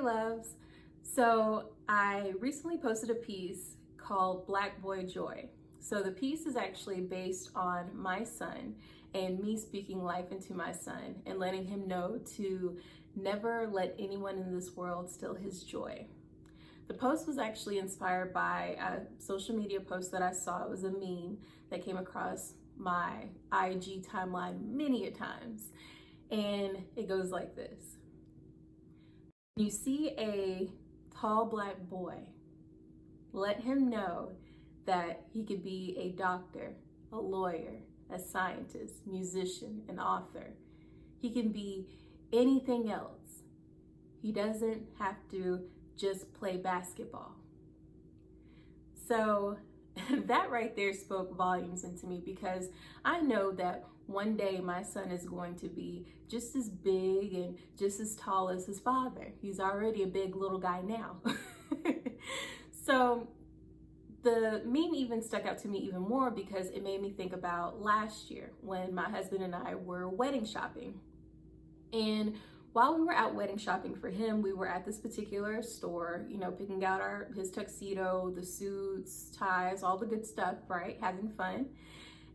loves. So I recently posted a piece called Black Boy Joy. So the piece is actually based on my son and me speaking life into my son and letting him know to never let anyone in this world steal his joy. The post was actually inspired by a social media post that I saw. It was a meme that came across my IG timeline many a times. And it goes like this. You see a tall black boy, let him know that he could be a doctor, a lawyer, a scientist, musician, an author. He can be anything else. He doesn't have to just play basketball. So that right there spoke volumes into me, because I know that one day my son is going to be just as big and just as tall as his father. He's already a big little guy now. So the meme even stuck out to me even more because it made me think about last year when my husband and I were wedding shopping. And while we were out wedding shopping for him, we were at this particular store, picking out his tuxedo, the suits, ties, all the good stuff, right? Having fun.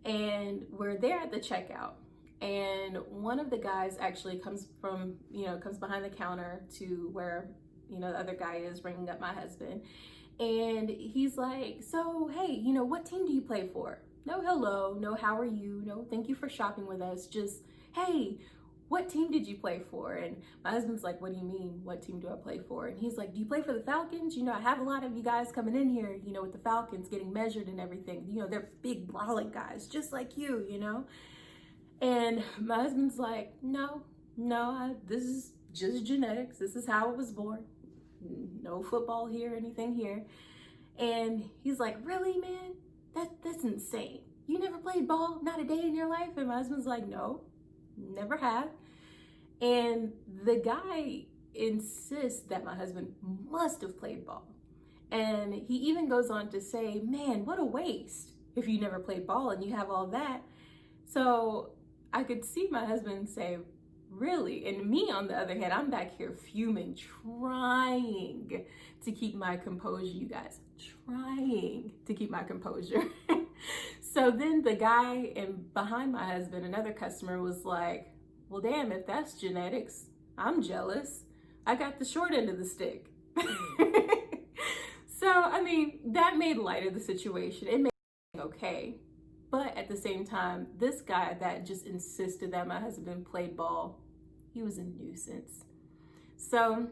And we're there at the checkout. And one of the guys actually comes behind the counter to where, the other guy is ringing up my husband. And he's like, so, hey, what team do you play for? No hello, no how are you, no thank you for shopping with us, just, hey, what team did you play for? And my husband's like, what do you mean, what team do I play for? And he's like, do you play for the Falcons? I have a lot of you guys coming in here, with the Falcons getting measured and everything. They're big, brawling guys, just like you, And my husband's like, no, this is just genetics. This is how I was born. No football here, anything here. And he's like, really, man? That's insane. You never played ball, not a day in your life? And my husband's like, no. Never have. And the guy insists that my husband must have played ball. And he even goes on to say, man, what a waste if you never played ball and you have all that. So I could see my husband say, really? And me, on the other hand, I'm back here fuming, trying to keep my composure, you guys, trying to keep my composure. So then the guy behind my husband, another customer, was like, well, damn, if that's genetics, I'm jealous. I got the short end of the stick. So, that made light of the situation. It made it okay. But at the same time, this guy that just insisted that my husband played ball, he was a nuisance. So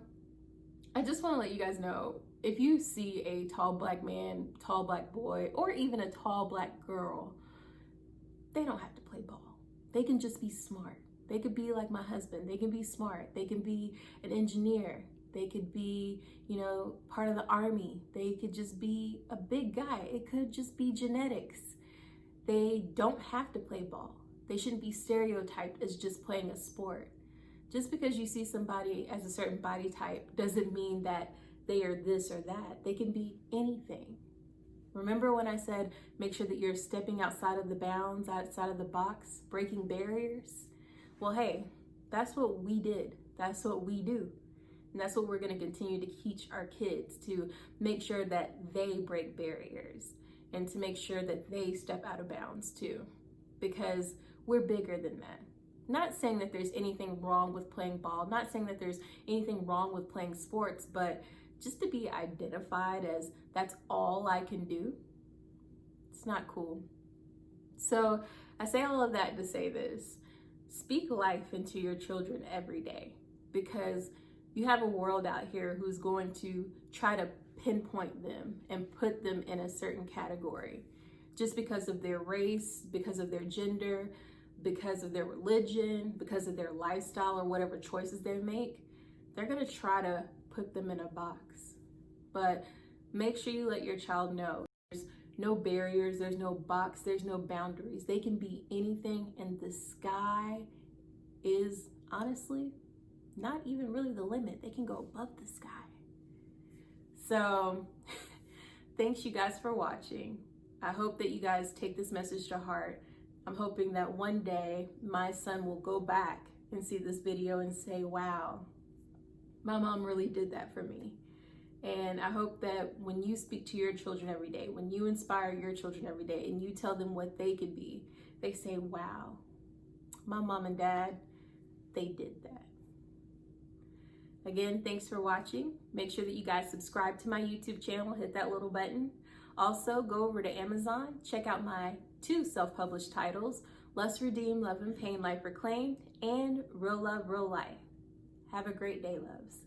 I just want to let you guys know, if you see a tall black man, tall black boy, or even a tall black girl, they don't have to play ball. They can just be smart. They could be like my husband. They can be smart. They can be an engineer. They could be, part of the army. They could just be a big guy. It could just be genetics. They don't have to play ball. They shouldn't be stereotyped as just playing a sport. Just because you see somebody as a certain body type doesn't mean that they are this or that. They can be anything. Remember when I said, make sure that you're stepping outside of the bounds, outside of the box, breaking barriers? Well, hey, that's what we did. That's what we do. And that's what we're going to continue to teach our kids, to make sure that they break barriers and to make sure that they step out of bounds too, because we're bigger than that. Not saying that there's anything wrong with playing ball, not saying that there's anything wrong with playing sports, but just to be identified as that's all I can do, it's not cool. So I say all of that to say this: speak life into your children every day, because you have a world out here who's going to try to pinpoint them and put them in a certain category just because of their race, because of their gender, because of their religion, because of their lifestyle, or whatever choices they make. They're going to try to put them in a box. But make sure you let your child know there's no barriers, there's no box, there's no boundaries. They can be anything, and the sky is honestly not even really the limit. They can go above the sky. So thanks you guys for watching. I hope that you guys take this message to heart. I'm hoping that one day my son will go back and see this video and say, wow, My mom really did that for me. And I hope that when you speak to your children every day, when you inspire your children every day and you tell them what they could be, they say, wow, my mom and dad, they did that. Again, thanks for watching. Make sure that you guys subscribe to my YouTube channel, hit that little button. Also, go over to Amazon, check out my 2 self-published titles, Lust Redeemed, Love and Pain, Life Reclaimed, and Real Love, Real Life. Have a great day, loves.